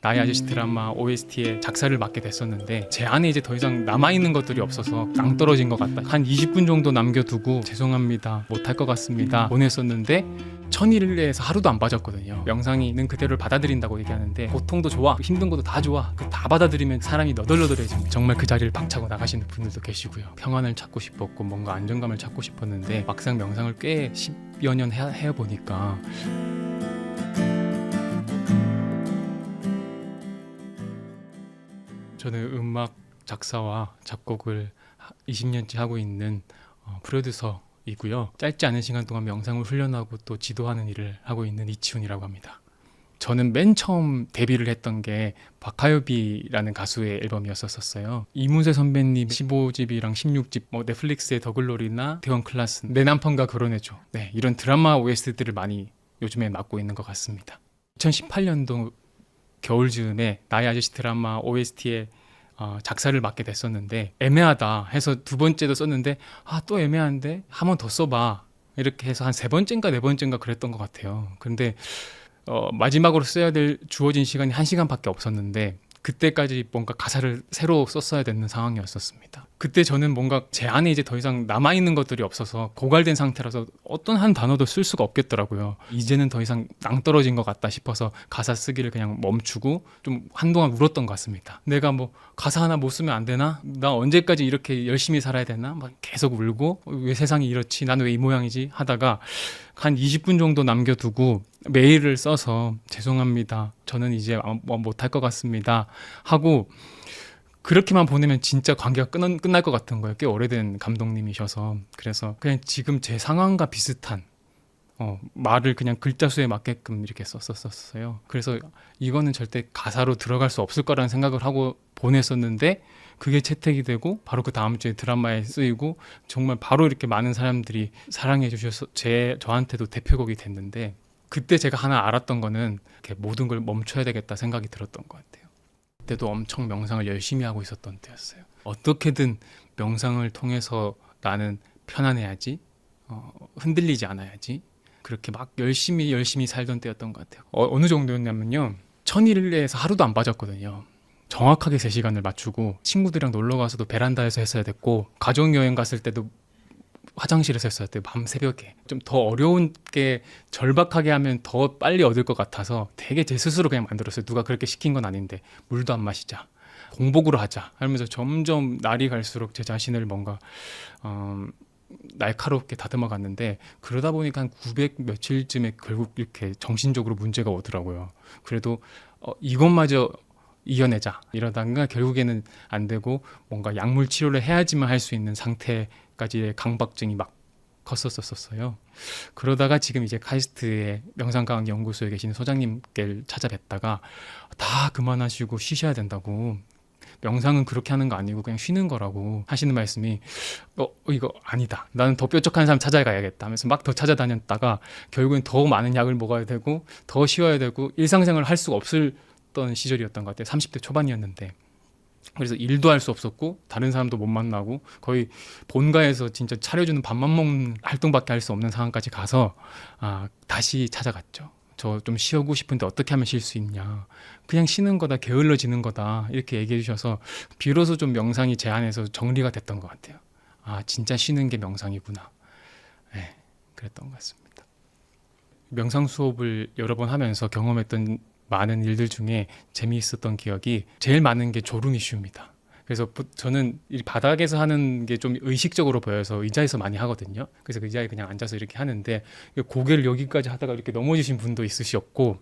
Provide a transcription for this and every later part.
나의 아저씨 드라마 OST의 작사를 맡게 됐었는데 제 안에 이제 더 이상 남아있는 것들이 없어서 낭떨어진 것 같다. 한 20분 정도 남겨두고 죄송합니다, 못할 것 같습니다 보냈었는데 천일에서 하루도 안 빠졌거든요. 명상이 있는 그대로를 받아들인다고 얘기하는데 고통도 좋아, 힘든 것도 다 좋아, 그 다 받아들이면 사람이 너덜너덜해집니다. 정말 그 자리를 박차고 나가시는 분들도 계시고요. 평안을 찾고 싶었고 뭔가 안정감을 찾고 싶었는데 막상 명상을 꽤 10여 년 해보니까 저는 음악 작사와 작곡을 20년째 하고 있는 프로듀서이고요. 짧지 않은 시간 동안 명상을 훈련하고 또 지도하는 일을 하고 있는 이치훈이라고 합니다. 저는 맨 처음 데뷔를 했던 게 박하엽이라는 가수의 앨범이었었어요. 이문세 선배님 15집이랑 16집, 넷플릭스의 더글로리나 대원클라스, 내 남편과 결혼해줘, 네, 이런 드라마 OST들을 많이 요즘에 맡고 있는 것 같습니다. 2018년도 겨울즈음에 나의 아저씨 드라마 OST의 작사를 맡게 됐었는데 애매하다 해서 두 번째도 썼는데 또 애매한데 한 번 더 써봐 이렇게 해서 한 세 번째인가 네 번째인가 그랬던 것 같아요. 근데 마지막으로 써야 될 주어진 시간이 1시간밖에 없었는데 그때까지 뭔가 가사를 새로 썼어야 되는 상황이었었습니다. 그때 저는 뭔가 제 안에 이제 더 이상 남아있는 것들이 없어서 고갈된 상태라서 어떤 한 단어도 쓸 수가 없겠더라고요. 이제는 더 이상 낭떨어진 것 같다 싶어서 가사 쓰기를 그냥 멈추고 좀 한동안 울었던 것 같습니다. 내가 뭐 가사 하나 못 쓰면 안 되나? 나 언제까지 이렇게 열심히 살아야 되나? 막 계속 울고 왜 세상이 이렇지? 난 왜 이 모양이지? 하다가 한 20분 정도 남겨두고 메일을 써서 죄송합니다, 저는 이제 못할 것 같습니다 하고 그렇게만 보내면 진짜 관계가 끝날 것 같은 거예요. 꽤 오래된 감독님이셔서. 그래서 그냥 지금 제 상황과 비슷한 말을 그냥 글자 수에 맞게끔 이렇게 썼었어요. 그래서 이거는 절대 가사로 들어갈 수 없을 거라는 생각을 하고 보냈었는데 그게 채택이 되고 바로 그 다음 주에 드라마에 쓰이고 정말 바로 이렇게 많은 사람들이 사랑해 주셔서 저한테도 대표곡이 됐는데 그때 제가 하나 알았던 거는 이렇게 모든 걸 멈춰야 되겠다 생각이 들었던 것 같아요. 그때도 엄청 명상을 열심히 하고 있었던 때였어요. 어떻게든 명상을 통해서 나는 편안해야지, 흔들리지 않아야지, 그렇게 막 열심히 살던 때였던 것 같아요. 어느 정도였냐면요, 천일에서 하루도 안 빠졌거든요. 정확하게 3시간을 맞추고 친구들이랑 놀러 가서도 베란다에서 했어야 됐고 가족여행 갔을 때도 화장실에서 했어야 돼요. 밤 새벽에. 좀 더 어려운 게 절박하게 하면 더 빨리 얻을 것 같아서 되게 제 스스로 그냥 만들었어요. 누가 그렇게 시킨 건 아닌데 물도 안 마시자, 공복으로 하자 하면서 점점 날이 갈수록 제 자신을 뭔가 날카롭게 다듬어 갔는데 그러다 보니까 한 900 며칠쯤에 결국 이렇게 정신적으로 문제가 오더라고요. 그래도 이것마저 이겨내자 이러다가 결국에는 안 되고 뭔가 약물 치료를 해야지만 할 수 있는 상태까지의 강박증이 막 컸었어요. 그러다가 지금 이제 카이스트의 명상과학 연구소에 계시는 소장님께 찾아뵀다가 다 그만하시고 쉬셔야 된다고, 명상은 그렇게 하는 거 아니고 그냥 쉬는 거라고 하시는 말씀이 이거 아니다, 나는 더 뾰족한 사람 찾아가야겠다 하면서 막 더 찾아다녔다가 결국엔 더 많은 약을 먹어야 되고 더 쉬어야 되고 일상생활을 할 수가 없었던 시절이었던 것 같아요. 30대 초반이었는데. 그래서 일도 할 수 없었고 다른 사람도 못 만나고 거의 본가에서 진짜 차려주는 밥만 먹는 활동밖에 할 수 없는 상황까지 가서 다시 찾아갔죠. 저 좀 쉬고 싶은데 어떻게 하면 쉴 수 있냐, 그냥 쉬는 거다, 게을러지는 거다 이렇게 얘기해 주셔서 비로소 좀 명상이 제 안에서 정리가 됐던 것 같아요. 진짜 쉬는 게 명상이구나. 네, 그랬던 것 같습니다. 명상 수업을 여러 번 하면서 경험했던 많은 일들 중에 재미있었던 기억이 제일 많은 게 졸음 이슈입니다. 그래서 저는 이 바닥에서 하는 게 좀 의식적으로 보여서 의자에서 많이 하거든요. 그래서 그 의자에 그냥 앉아서 이렇게 하는데 고개를 여기까지 하다가 이렇게 넘어지신 분도 있으셨고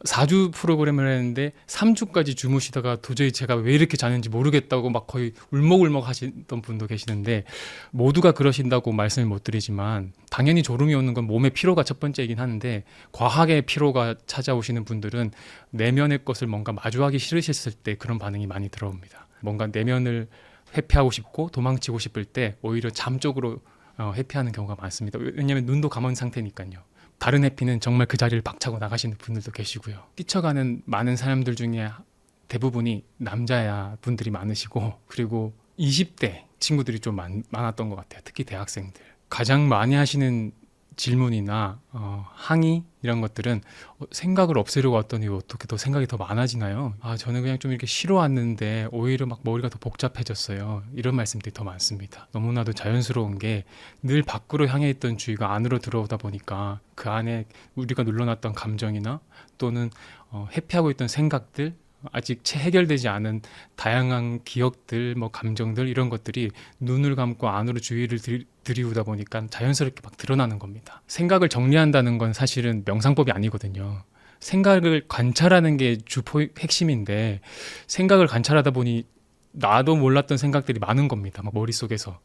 4주 프로그램을 했는데 3주까지 주무시다가 도저히 제가 왜 이렇게 자는지 모르겠다고 막 거의 울먹울먹 하시던 분도 계시는데 모두가 그러신다고 말씀을 못 드리지만 당연히 졸음이 오는 건 몸의 피로가 첫 번째이긴 하는데 과하게 피로가 찾아오시는 분들은 내면의 것을 뭔가 마주하기 싫으셨을 때 그런 반응이 많이 들어옵니다. 뭔가 내면을 회피하고 싶고 도망치고 싶을 때 오히려 잠 쪽으로 회피하는 경우가 많습니다. 왜냐하면 눈도 감은 상태니까요. 다른 해피는 정말 그 자리를 박차고 나가시는 분들도 계시고요. 뛰쳐가는 많은 사람들 중에 대부분이 남자야 분들이 많으시고 그리고 20대 친구들이 좀 많았던 것 같아요. 특히 대학생들. 가장 많이 하시는 질문이나 항의 이런 것들은 생각을 없애려고 했더니 어떻게 더 생각이 더 많아지나요? 저는 그냥 좀 이렇게 쉬러 왔는데 오히려 막 머리가 더 복잡해졌어요. 이런 말씀들이 더 많습니다. 너무나도 자연스러운 게 늘 밖으로 향해 있던 주의가 안으로 들어오다 보니까 그 안에 우리가 눌러놨던 감정이나 또는 회피하고 있던 생각들, 아직 채 해결되지 않은 다양한 기억들, 뭐 감정들 이런 것들이 눈을 감고 안으로 주의를 들이우다 보니까 자연스럽게 막 드러나는 겁니다. 생각을 정리한다는 건 사실은 명상법이 아니거든요. 생각을 관찰하는 게 핵심인데 생각을 관찰하다 보니 나도 몰랐던 생각들이 많은 겁니다. 막 머릿속에서.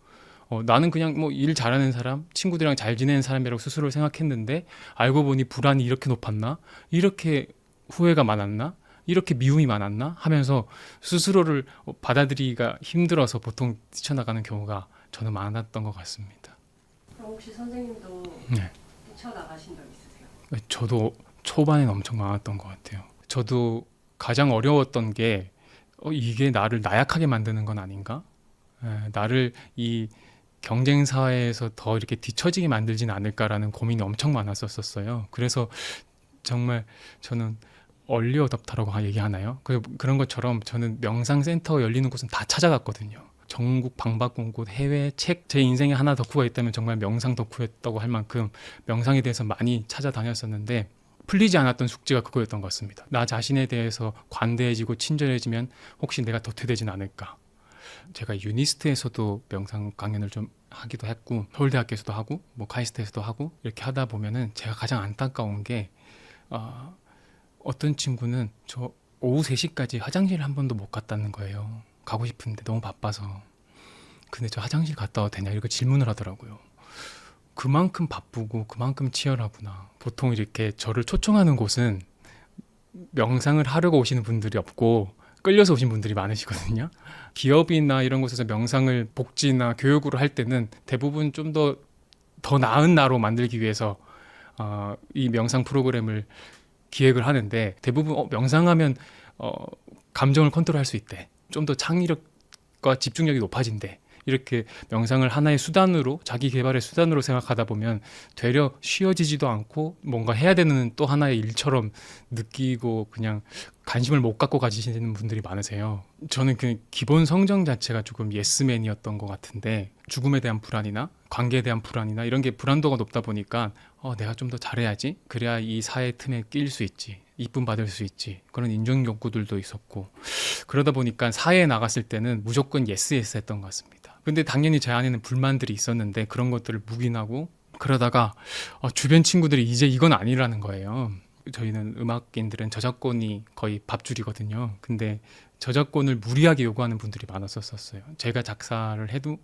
나는 그냥 뭐 일 잘하는 사람, 친구들이랑 잘 지내는 사람이라고 스스로를 생각했는데 알고 보니 불안이 이렇게 높았나? 이렇게 후회가 많았나? 이렇게 미움이 많았나? 하면서 스스로를 받아들이기가 힘들어서 보통 뛰쳐나가는 경우가 저는 많았던 것 같습니다. 그럼 혹시 선생님도 네. 뛰쳐나가신 적 있으세요? 저도 초반엔 엄청 많았던 것 같아요. 저도 가장 어려웠던 게 이게 나를 나약하게 만드는 건 아닌가? 나를 이 경쟁 사회에서 더 이렇게 뒤처지게 만들진 않을까라는 고민이 엄청 많았었어요. 그래서 정말 저는 얼리 어답터라고 얘기하나요? 그런 것처럼 저는 명상센터 열리는 곳은 다 찾아갔거든요. 전국 방방곡곡 해외 책, 제 인생에 하나 덕후가 있다면 정말 명상 덕후였다고 할 만큼 명상에 대해서 많이 찾아다녔었는데 풀리지 않았던 숙제가 그거였던 것 같습니다. 나 자신에 대해서 관대해지고 친절해지면 혹시 내가 도태되진 않을까. 제가 유니스트에서도 명상 강연을 좀 하기도 했고 서울대학교에서도 하고 뭐 카이스트에서도 하고 이렇게 하다 보면은 제가 가장 안타까운 게 어떤 친구는 저 오후 3시까지 화장실 한 번도 못 갔다는 거예요. 가고 싶은데 너무 바빠서. 근데 저 화장실 갔다 와도 되냐 이렇게 질문을 하더라고요. 그만큼 바쁘고 그만큼 치열하구나. 보통 이렇게 저를 초청하는 곳은 명상을 하려고 오시는 분들이 없고 끌려서 오신 분들이 많으시거든요. 기업이나 이런 곳에서 명상을 복지나 교육으로 할 때는 대부분 좀 더 나은 나로 만들기 위해서 이 명상 프로그램을 기획을 하는데 대부분 명상하면 감정을 컨트롤할 수 있대. 좀 더 창의력과 집중력이 높아진대. 이렇게 명상을 하나의 수단으로 자기 개발의 수단으로 생각하다 보면 되려 쉬어지지도 않고 뭔가 해야 되는 또 하나의 일처럼 느끼고 그냥 관심을 못 갖고 가지시는 분들이 많으세요. 저는 그 기본 성정 자체가 조금 예스맨이었던 것 같은데 죽음에 대한 불안이나 관계에 대한 불안이나 이런 게 불안도가 높다 보니까 내가 좀 더 잘해야지. 그래야 이 사회 틈에 낄 수 있지. 이쁨 받을 수 있지. 그런 인정 욕구들도 있었고 그러다 보니까 사회에 나갔을 때는 무조건 예스 했던 것 같습니다. 근데 당연히 제 안에는 불만들이 있었는데 그런 것들을 묵인하고 그러다가 주변 친구들이 이제 이건 아니라는 거예요. 저희는 음악인들은 저작권이 거의 밥줄이거든요. 근데 저작권을 무리하게 요구하는 분들이 많았었어요. 제가 작사를 해도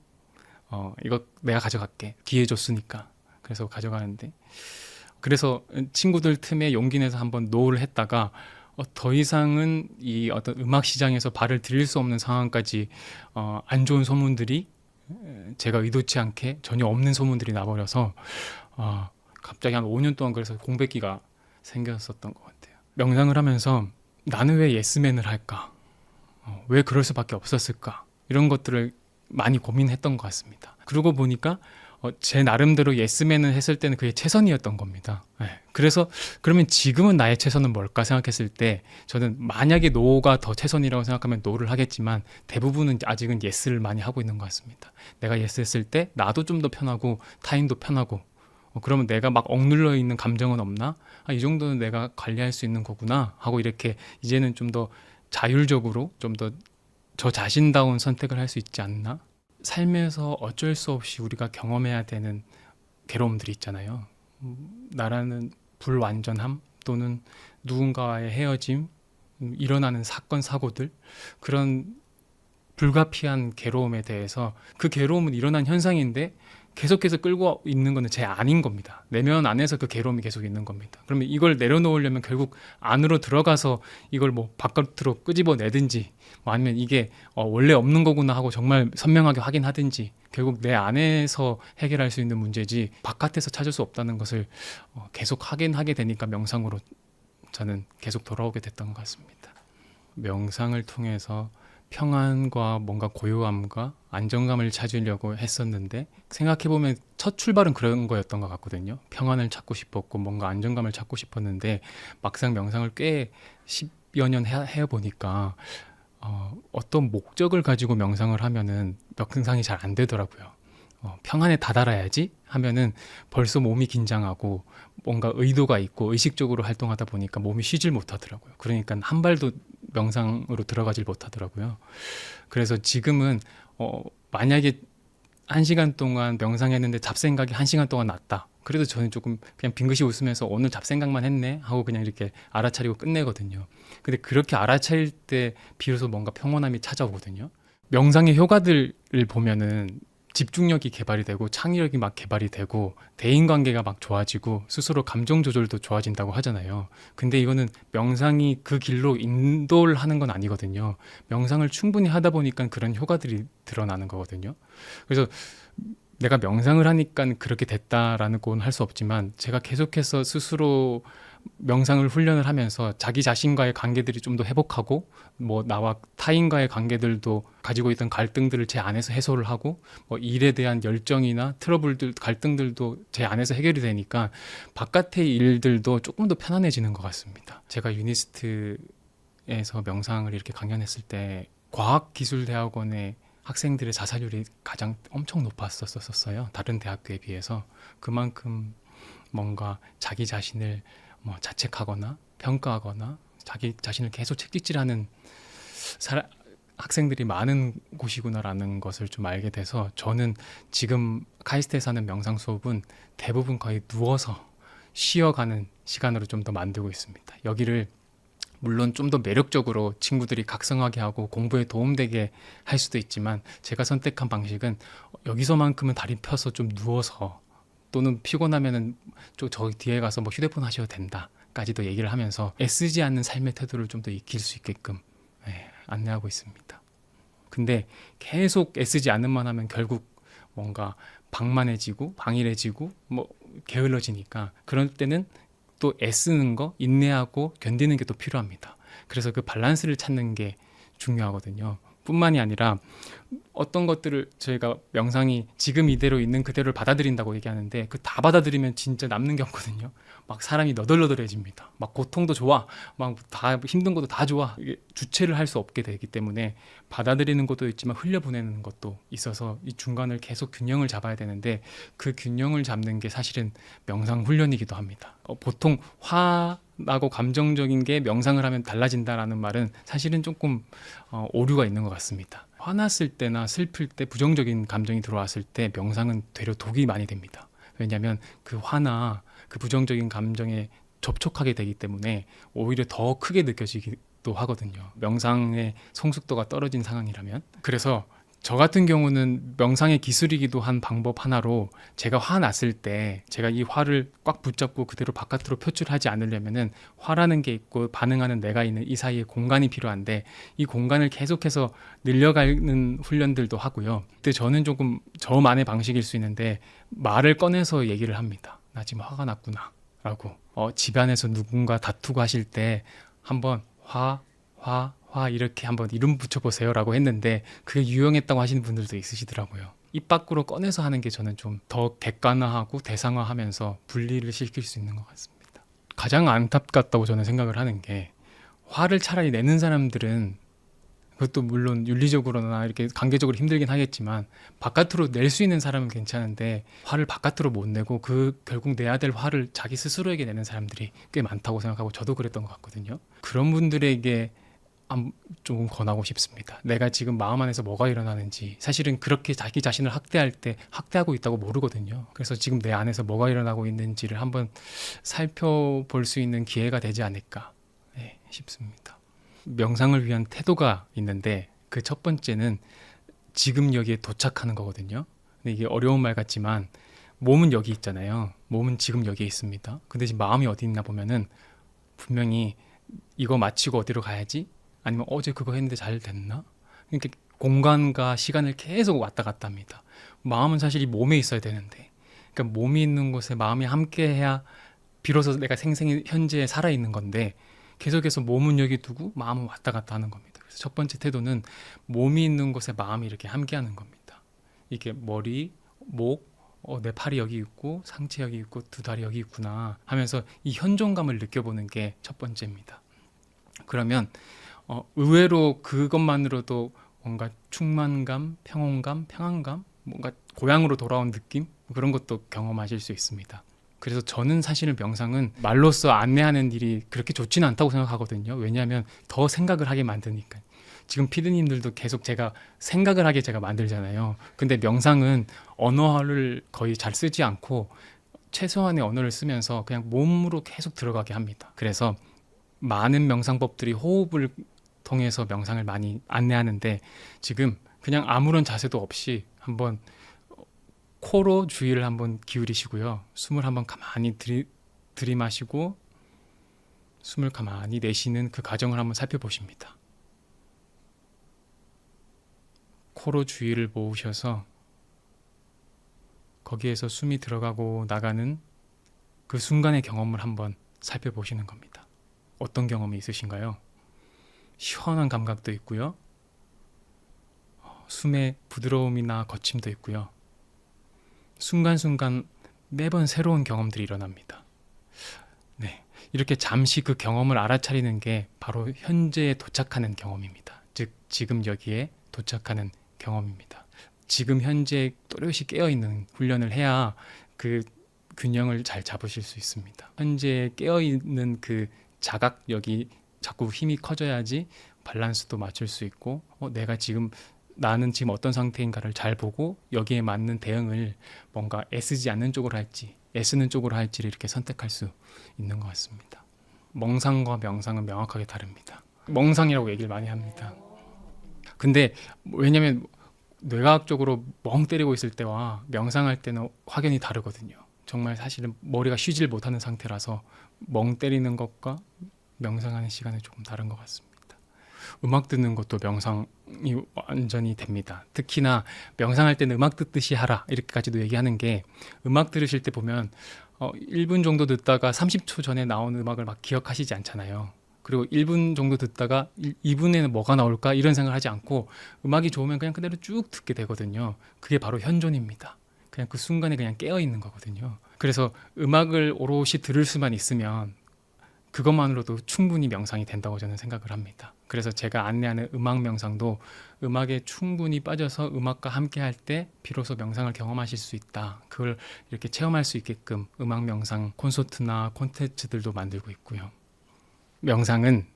이거 내가 가져갈게. 기회 줬으니까. 그래서 가져가는데 그래서 친구들 틈에 용기 내서 한번 노를 했다가 더 이상은 이 어떤 음악 시장에서 발을 들일 수 없는 상황까지 안 좋은 소문들이 제가 의도치 않게 전혀 없는 소문들이 나버려서 갑자기 한 5년 동안 그래서 공백기가 생겼었던 것 같아요. 명상을 하면서 나는 왜 예스맨을 할까? 왜 그럴 수밖에 없었을까? 이런 것들을 많이 고민했던 것 같습니다. 그러고 보니까 제 나름대로 예스맨을 했을 때는 그게 최선이었던 겁니다. 그래서 그러면 지금은 나의 최선은 뭘까 생각했을 때 저는 만약에 노가 더 최선이라고 생각하면 노를 하겠지만 대부분은 아직은 예스를 많이 하고 있는 것 같습니다. 내가 예스 했을 때 나도 좀 더 편하고 타인도 편하고 그러면 내가 막 억눌러 있는 감정은 없나? 이 정도는 내가 관리할 수 있는 거구나 하고 이렇게 이제는 좀 더 자율적으로 좀 더 저 자신다운 선택을 할 수 있지 않나? 삶에서 어쩔 수 없이 우리가 경험해야 되는 괴로움들이 있잖아요. 나라는 불완전함 또는 누군가와의 헤어짐, 일어나는 사건, 사고들 그런 불가피한 괴로움에 대해서 그 괴로움은 일어난 현상인데 계속해서 끌고 있는 거는 제 안인 겁니다. 내면 안에서 그 괴로움이 계속 있는 겁니다. 그러면 이걸 내려놓으려면 결국 안으로 들어가서 이걸 뭐 바깥으로 끄집어내든지 뭐 아니면 이게 원래 없는 거구나 하고 정말 선명하게 확인하든지 결국 내 안에서 해결할 수 있는 문제지 바깥에서 찾을 수 없다는 것을 계속 확인하게 되니까 명상으로 저는 계속 돌아오게 됐던 것 같습니다. 명상을 통해서 평안과 뭔가 고요함과 안정감을 찾으려고 했었는데 생각해보면 첫 출발은 그런 거였던 것 같거든요. 평안을 찾고 싶었고 뭔가 안정감을 찾고 싶었는데 막상 명상을 꽤 10여 년 해보니까 어떤 목적을 가지고 명상을 하면은 명상이 잘 안 되더라고요. 평안에 다다라야지 하면은 벌써 몸이 긴장하고 뭔가 의도가 있고 의식적으로 활동하다 보니까 몸이 쉬질 못하더라고요. 그러니까 한 발도 명상으로 들어가질 못하더라고요. 그래서 지금은 만약에 1시간 동안 명상했는데 잡생각이 1시간 동안 났다. 그래도 저는 조금 그냥 빙긋이 웃으면서 오늘 잡생각만 했네 하고 그냥 이렇게 알아차리고 끝내거든요. 근데 그렇게 알아차릴 때 비로소 뭔가 평온함이 찾아오거든요. 명상의 효과들을 보면은 집중력이 개발이 되고 창의력이 막 개발이 되고 대인관계가 막 좋아지고 스스로 감정 조절도 좋아진다고 하잖아요. 근데 이거는 명상이 그 길로 인도를 하는 건 아니거든요. 명상을 충분히 하다 보니까 그런 효과들이 드러나는 거거든요. 그래서 내가 명상을 하니까 그렇게 됐다라는 건 할 수 없지만 제가 계속해서 스스로 명상을 훈련을 하면서 자기 자신과의 관계들이 좀 더 회복하고 뭐 나와 타인과의 관계들도 가지고 있던 갈등들을 제 안에서 해소를 하고 뭐 일에 대한 열정이나 트러블들 갈등들도 제 안에서 해결이 되니까 바깥의 일들도 조금 더 편안해지는 것 같습니다. 제가 유니스트에서 명상을 이렇게 강연했을 때 과학기술대학원의 학생들의 자살률이 가장 엄청 높았었어요. 다른 대학교에 비해서. 그만큼 뭔가 자기 자신을 뭐 자책하거나 평가하거나 자기 자신을 계속 채찍질하는 학생들이 많은 곳이구나라는 것을 좀 알게 돼서 저는 지금 카이스트에서 하는 명상 수업은 대부분 거의 누워서 쉬어가는 시간으로 좀 더 만들고 있습니다. 여기를 물론 좀 더 매력적으로 친구들이 각성하게 하고 공부에 도움되게 할 수도 있지만 제가 선택한 방식은 여기서만큼은 다리 펴서 좀 누워서 또는 피곤하면은 저 뒤에 가서 뭐 휴대폰 하셔도 된다까지도 얘기를 하면서 애쓰지 않는 삶의 태도를 좀 더 익힐 수 있게끔 안내하고 있습니다. 근데 계속 애쓰지 않는만 하면 결국 뭔가 방만해지고 방일해지고 뭐 게을러지니까 그럴 때는 또 애쓰는 거, 인내하고 견디는 게 또 필요합니다. 그래서 그 밸런스를 찾는 게 중요하거든요. 뿐만이 아니라 어떤 것들을 저희가 명상이 지금 이대로 있는 그대로를 받아들인다고 얘기하는데 그 다 받아들이면 진짜 남는 게 없거든요. 막 사람이 너덜너덜해집니다. 막 고통도 좋아, 막 다 힘든 것도 다 좋아. 이게 주체를 할 수 없게 되기 때문에 받아들이는 것도 있지만 흘려보내는 것도 있어서 이 중간을 계속 균형을 잡아야 되는데 그 균형을 잡는 게 사실은 명상 훈련이기도 합니다. 보통 화나고 감정적인 게 명상을 하면 달라진다라는 말은 사실은 조금 오류가 있는 것 같습니다. 화났을 때나 슬플 때 부정적인 감정이 들어왔을 때 명상은 되려 독이 많이 됩니다. 왜냐하면 그 화나 그 부정적인 감정에 접촉하게 되기 때문에 오히려 더 크게 느껴지기도 하거든요. 명상의 성숙도가 떨어진 상황이라면. 그래서 저 같은 경우는 명상의 기술이기도 한 방법 하나로 제가 화났을 때 제가 이 화를 꽉 붙잡고 그대로 바깥으로 표출하지 않으려면은 화라는 게 있고 반응하는 내가 있는 이 사이에 공간이 필요한데 이 공간을 계속해서 늘려가는 훈련들도 하고요. 그때 저는 조금 저만의 방식일 수 있는데 말을 꺼내서 얘기를 합니다. 나 지금 화가 났구나 라고. 집안에서 누군가 다투고 하실 때 한번 화 이렇게 한번 이름 붙여보세요 라고 했는데 그게 유용했다고 하시는 분들도 있으시더라고요. 입 밖으로 꺼내서 하는 게 저는 좀 더 객관화하고 대상화하면서 분리를 시킬 수 있는 것 같습니다. 가장 안타깝다고 저는 생각을 하는 게 화를 차라리 내는 사람들은 그것도 물론 윤리적으로나 이렇게 관계적으로 힘들긴 하겠지만 바깥으로 낼 수 있는 사람은 괜찮은데 화를 바깥으로 못 내고 그 결국 내야 될 화를 자기 스스로에게 내는 사람들이 꽤 많다고 생각하고 저도 그랬던 것 같거든요. 그런 분들에게 조금 권하고 싶습니다. 내가 지금 마음 안에서 뭐가 일어나는지 사실은 그렇게 자기 자신을 학대할 때 학대하고 있다고 모르거든요. 그래서 지금 내 안에서 뭐가 일어나고 있는지를 한번 살펴볼 수 있는 기회가 되지 않을까 싶습니다. 명상을 위한 태도가 있는데 그 첫 번째는 지금 여기에 도착하는 거거든요. 근데 이게 어려운 말 같지만 몸은 여기 있잖아요. 몸은 지금 여기에 있습니다. 근데 지금 마음이 어디 있나 보면은 분명히 이거 마치고 어디로 가야지? 아니면 어제 그거 했는데 잘 됐나? 이렇게 공간과 시간을 계속 왔다 갔다 합니다. 마음은 사실 이 몸에 있어야 되는데 그러니까 몸이 있는 곳에 마음이 함께 해야 비로소 내가 생생히 현재에 살아있는 건데 계속해서 몸은 여기 두고 마음은 왔다 갔다 하는 겁니다. 그래서 첫 번째 태도는 몸이 있는 곳에 마음이 이렇게 함께하는 겁니다. 이게 머리, 목, 내 팔이 여기 있고 상체 여기 있고 두 다리 여기 있구나 하면서 이 현존감을 느껴보는 게 첫 번째입니다. 그러면 의외로 그것만으로도 뭔가 충만감, 평온감, 평안감, 뭔가 고향으로 돌아온 느낌 그런 것도 경험하실 수 있습니다. 그래서 저는 사실 명상은 말로써 안내하는 일이 그렇게 좋지는 않다고 생각하거든요. 왜냐하면 더 생각을 하게 만드니까. 지금 피디님들도 계속 제가 생각을 하게 제가 만들잖아요. 근데 명상은 언어를 거의 잘 쓰지 않고 최소한의 언어를 쓰면서 그냥 몸으로 계속 들어가게 합니다. 그래서 많은 명상법들이 호흡을 통해서 명상을 많이 안내하는데 지금 그냥 아무런 자세도 없이 한번 코로 주의를 한번 기울이시고요. 숨을 한번 가만히 들이마시고 숨을 가만히 내쉬는 그 과정을 한번 살펴보십니다. 코로 주의를 모으셔서 거기에서 숨이 들어가고 나가는 그 순간의 경험을 한번 살펴보시는 겁니다. 어떤 경험이 있으신가요? 시원한 감각도 있고요. 숨의 부드러움이나 거침도 있고요. 순간순간 매번 새로운 경험들이 일어납니다. 네, 이렇게 잠시 그 경험을 알아차리는 게 바로 현재에 도착하는 경험입니다. 즉 지금 여기에 도착하는 경험입니다. 지금 현재 또렷이 깨어있는 훈련을 해야 그 균형을 잘 잡으실 수 있습니다. 현재 깨어있는 그 자각력이 자꾸 힘이 커져야지 밸런스도 맞출 수 있고 나는 지금 어떤 상태인가를 잘 보고 여기에 맞는 대응을 뭔가 애쓰지 않는 쪽으로 할지 애쓰는 쪽으로 할지를 이렇게 선택할 수 있는 것 같습니다. 멍상과 명상은 명확하게 다릅니다. 멍상이라고 얘기를 많이 합니다. 근데 왜냐면 뇌과학적으로 멍 때리고 있을 때와 명상할 때는 확연히 다르거든요. 정말 사실은 머리가 쉬질 못하는 상태라서 멍 때리는 것과 명상하는 시간은 조금 다른 것 같습니다. 음악 듣는 것도 명상이 완전히 됩니다. 특히나 명상할 때는 음악 듣듯이 하라 이렇게까지도 얘기하는 게 음악 들으실 때 보면 1분 정도 듣다가 30초 전에 나온 음악을 막 기억하시지 않잖아요. 그리고 1분 정도 듣다가 2분에는 뭐가 나올까 이런 생각을 하지 않고 음악이 좋으면 그냥 그대로 쭉 듣게 되거든요. 그게 바로 현존입니다. 그냥 그 순간에 그냥 깨어있는 거거든요. 그래서 음악을 오롯이 들을 수만 있으면 그것만으로도 충분히 명상이 된다고 저는 생각을 합니다. 그래서 제가 안내하는 음악 명상도 음악에 충분히 빠져서 음악과 함께 할 때 비로소 명상을 경험하실 수 있다. 그걸 이렇게 체험할 수 있게끔 음악 명상 콘서트나 콘텐츠들도 만들고 있고요. 명상은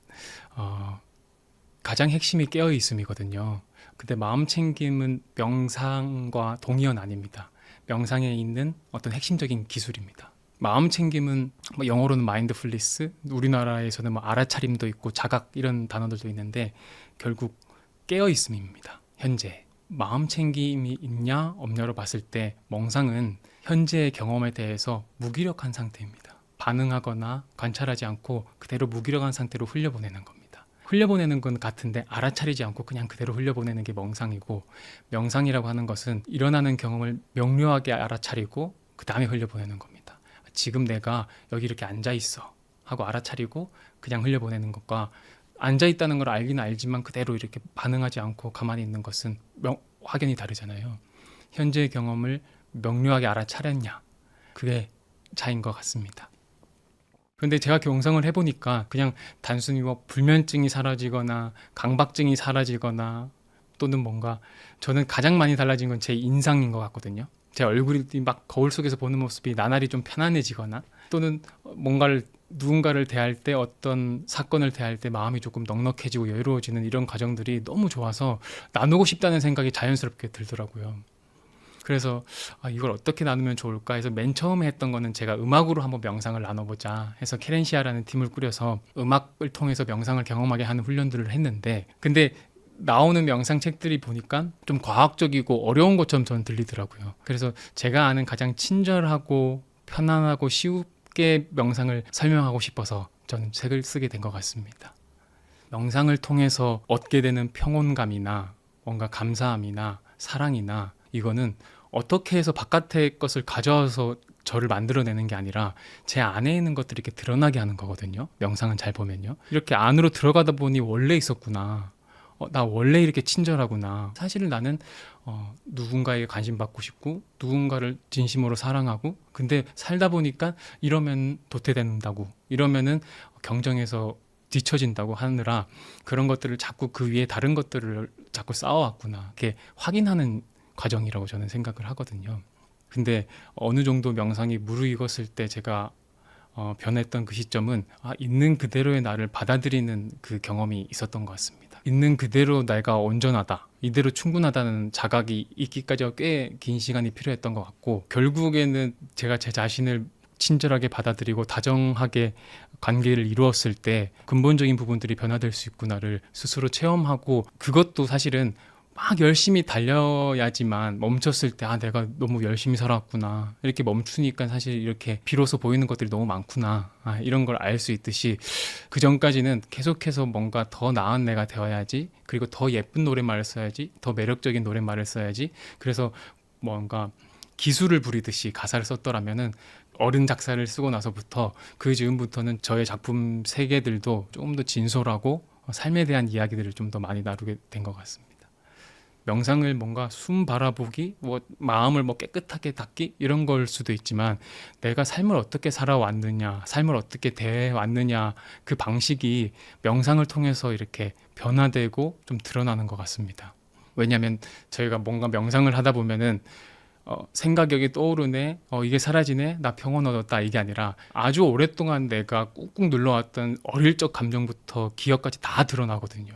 가장 핵심이 깨어 있음이거든요. 근데 마음 챙김은 명상과 동의어는 아닙니다. 명상에 있는 어떤 핵심적인 기술입니다. 마음 챙김은 영어로는 마인드풀리스, 우리나라에서는 알아차림도 있고 자각 이런 단어들도 있는데 결국 깨어 있음입니다. 현재 마음 챙김이 있냐 없냐로 봤을 때 멍상은 현재의 경험에 대해서 무기력한 상태입니다. 반응하거나 관찰하지 않고 그대로 무기력한 상태로 흘려보내는 겁니다. 흘려보내는 건 같은데 알아차리지 않고 그냥 그대로 흘려보내는 게 멍상이고, 명상이라고 하는 것은 일어나는 경험을 명료하게 알아차리고 그 다음에 흘려보내는 겁니다. 지금 내가 여기 이렇게 앉아있어 하고 알아차리고 그냥 흘려보내는 것과 앉아있다는 걸 알긴 알지만 그대로 이렇게 반응하지 않고 가만히 있는 것은 확연히 다르잖아요. 현재의 경험을 명료하게 알아차렸냐, 그게 차이인 것 같습니다. 근데 제가 경성을 해보니까 그냥 단순히 불면증이 사라지거나 강박증이 사라지거나 또는 뭔가, 저는 가장 많이 달라진 건 제 인상인 것 같거든요. 제 얼굴이 막 거울 속에서 보는 모습이 나날이 좀 편안해지거나, 또는 누군가를 대할 때, 어떤 사건을 대할 때 마음이 조금 넉넉해지고 여유로워지는 이런 과정들이 너무 좋아서 나누고 싶다는 생각이 자연스럽게 들더라고요. 그래서 이걸 어떻게 나누면 좋을까 해서 맨 처음에 했던 거는 제가 음악으로 한번 명상을 나눠보자 해서 케렌시아라는 팀을 꾸려서 음악을 통해서 명상을 경험하게 하는 훈련들을 했는데, 근데 나오는 명상 책들이 보니까 좀 과학적이고 어려운 것처럼 저는 들리더라고요. 그래서 제가 아는 가장 친절하고 편안하고 쉽게 명상을 설명하고 싶어서 저는 책을 쓰게 된 것 같습니다. 명상을 통해서 얻게 되는 평온감이나 뭔가 감사함이나 사랑이나, 이거는 어떻게 해서 바깥의 것을 가져와서 저를 만들어내는 게 아니라 제 안에 있는 것들이 이렇게 드러나게 하는 거거든요. 명상은 잘 보면요. 이렇게 안으로 들어가다 보니 원래 있었구나. 나 원래 이렇게 친절하구나. 사실 나는 누군가에게 관심 받고 싶고 누군가를 진심으로 사랑하고 근데 살다 보니까 이러면 도태된다고 이러면은 경쟁에서 뒤처진다고 하느라 그런 것들을 자꾸 그 위에 다른 것들을 자꾸 쌓아왔구나. 이렇게 확인하는 과정이라고 저는 생각을 하거든요. 근데 어느 정도 명상이 무르익었을 때 제가 변했던 그 시점은 있는 그대로의 나를 받아들이는 그 경험이 있었던 것 같습니다. 있는 그대로 내가 온전하다, 이대로 충분하다는 자각이 있기까지가 꽤 긴 시간이 필요했던 것 같고 결국에는 제가 제 자신을 친절하게 받아들이고 다정하게 관계를 이루었을 때 근본적인 부분들이 변화될 수 있구나를 스스로 체험하고 그것도 사실은 막 열심히 달려야지만 멈췄을 때 내가 너무 열심히 살았구나 이렇게 멈추니까 사실 이렇게 비로소 보이는 것들이 너무 많구나 이런 걸 알 수 있듯이 그 전까지는 계속해서 뭔가 더 나은 내가 되어야지 그리고 더 예쁜 노랫말을 써야지 더 매력적인 노랫말을 써야지 그래서 뭔가 기술을 부리듯이 가사를 썼더라면은 어른 작사를 쓰고 나서부터 그 즈음부터는 저의 작품 세계들도 조금 더 진솔하고 삶에 대한 이야기들을 좀 더 많이 나누게 된 것 같습니다. 명상을 뭔가 숨 바라보기, 마음을 깨끗하게 닦기 이런 걸 수도 있지만 내가 삶을 어떻게 살아왔느냐, 삶을 어떻게 대해왔느냐 그 방식이 명상을 통해서 이렇게 변화되고 좀 드러나는 것 같습니다. 왜냐하면 저희가 뭔가 명상을 하다 보면은 생각이 떠오르네, 이게 사라지네, 나 평온 얻었다 이게 아니라 아주 오랫동안 내가 꾹꾹 눌러왔던 어릴 적 감정부터 기억까지 다 드러나거든요.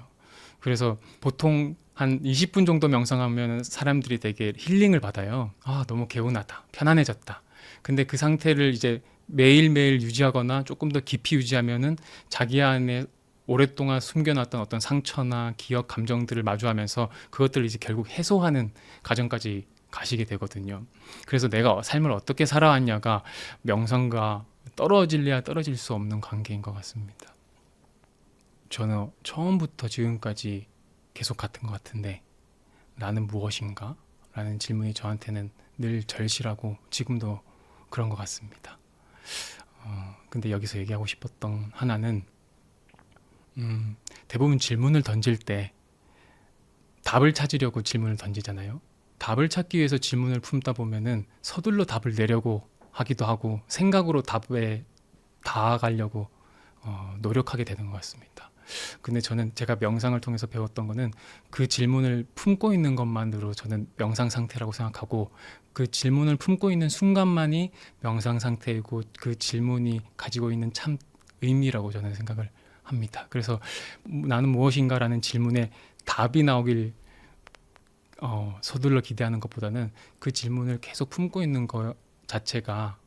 그래서 보통 한 20분 정도 명상하면 사람들이 되게 힐링을 받아요. 너무 개운하다, 편안해졌다. 근데 그 상태를 이제 매일매일 유지하거나 조금 더 깊이 유지하면은 자기 안에 오랫동안 숨겨놨던 어떤 상처나 기억, 감정들을 마주하면서 그것들을 이제 결국 해소하는 과정까지 가시게 되거든요. 그래서 내가 삶을 어떻게 살아왔냐가 명상과 떨어질래야 떨어질 수 없는 관계인 것 같습니다. 저는 처음부터 지금까지 계속 같은 것 같은데 나는 무엇인가? 라는 질문이 저한테는 늘 절실하고 지금도 그런 것 같습니다. 근데 여기서 얘기하고 싶었던 하나는 대부분 질문을 던질 때 답을 찾으려고 질문을 던지잖아요. 답을 찾기 위해서 질문을 품다 보면은 서둘러 답을 내려고 하기도 하고 생각으로 답에 다가가려고 노력하게 되는 것 같습니다. 근데 저는 제가 명상을 통해서 배웠던 거는 그 질문을 품고 있는 것만으로 저는 명상 상태라고 생각하고 그 질문을 품고 있는 순간만이 명상 상태이고 그 질문이 가지고 있는 참 의미라고 저는 생각을 합니다. 그래서 나는 무엇인가라는 질문에 답이 나오길 서둘러 기대하는 것보다는 그 질문을 계속 품고 있는 것 자체가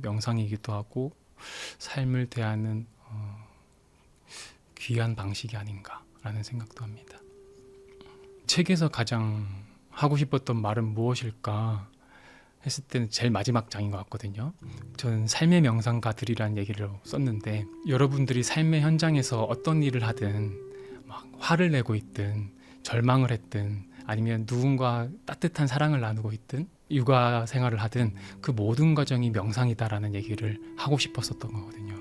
명상이기도 하고 삶을 대하는 귀한 방식이 아닌가라는 생각도 합니다. 책에서 가장 하고 싶었던 말은 무엇일까 했을 때는 제일 마지막 장인 것 같거든요. 저는 삶의 명상가들이라는 얘기를 썼는데 여러분들이 삶의 현장에서 어떤 일을 하든 막 화를 내고 있든 절망을 했든 아니면 누군가 따뜻한 사랑을 나누고 있든 육아 생활을 하든 그 모든 과정이 명상이다라는 얘기를 하고 싶었었던 거거든요.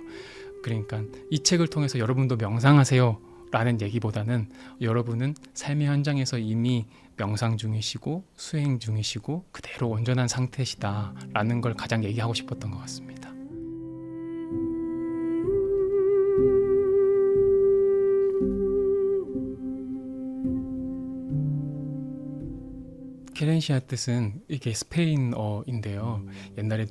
그러니까 이 책을 통해서 여러분도 명상하세요 라는 얘기보다는 여러분은 삶의 현장에서 이미 명상 중이시고 수행 중이시고 그대로 온전한 상태시다 라는 걸 가장 얘기하고 싶었던 것 같습니다. 케렌시아 뜻은 이게 스페인어인데요. 옛날에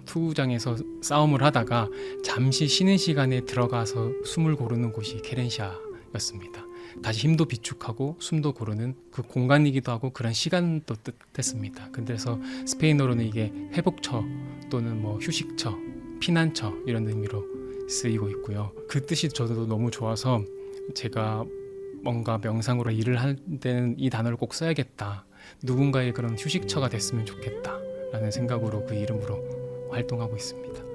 투구장에서 싸움을 하다가 잠시 쉬는 시간에 들어가서 숨을 고르는 곳이 케렌시아였습니다. 다시 힘도 비축하고 숨도 고르는 그 공간이기도 하고 그런 시간도 뜻했습니다. 그래서 스페인어로는 이게 회복처 또는 휴식처, 피난처 이런 의미로 쓰이고 있고요. 그 뜻이 저도 너무 좋아서 제가 뭔가 명상으로 일을 할 때는 이 단어를 꼭 써야겠다. 누군가의 그런 휴식처가 됐으면 좋겠다 라는 생각으로 그 이름으로 활동하고 있습니다.